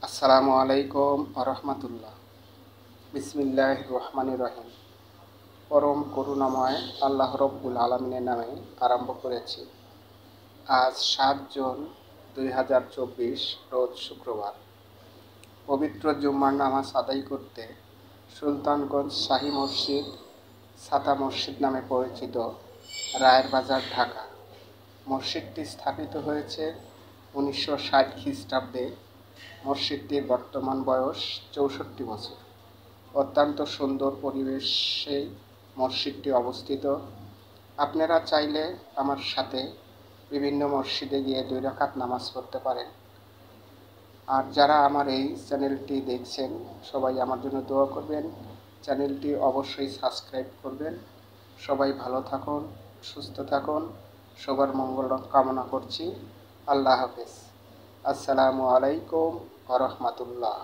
আসসালামু আলাইকুম আরহামাতুল্লাহ। বিসমিল্লাহির রহমানির রহিম। পরম করুণাময় আল্লাহ রব্বুল আলমিনের নামে আরম্ভ করেছি। আজ ৭ জুন ২০২৪, রোজ শুক্রবার। পবিত্র জুম্মার নামাজ আদায় করতে সুলতানগঞ্জ শাহী মসজিদ, ছাতা মসজিদ নামে পরিচিত রায়ের বাজার, ঢাকা। মসজিদটি স্থাপিত হয়েছে ১৯৬০ খ্রিস্টাব্দে। মসজিদটির বর্তমান বয়স ৬৪ বছর। অত্যন্ত সুন্দর পরিবেশে মসজিদটি অবস্থিত। আপনারা চাইলে আমার সাথে বিভিন্ন মসজিদে গিয়ে ২ রাকাত নামাজ পড়তে পারেন। আর যারা আমার এই চ্যানেলটি দেখছেন, সবাই আমার জন্য দোয়া করবেন। চ্যানেলটি অবশ্যই সাবস্ক্রাইব করবেন। সবাই ভালো থাকুন, সুস্থ থাকুন। সবার মঙ্গল কামনা করছি। আল্লাহ হাফেজ। আসসালামু আলাইকুম ওয়া রাহমাতুল্লাহ।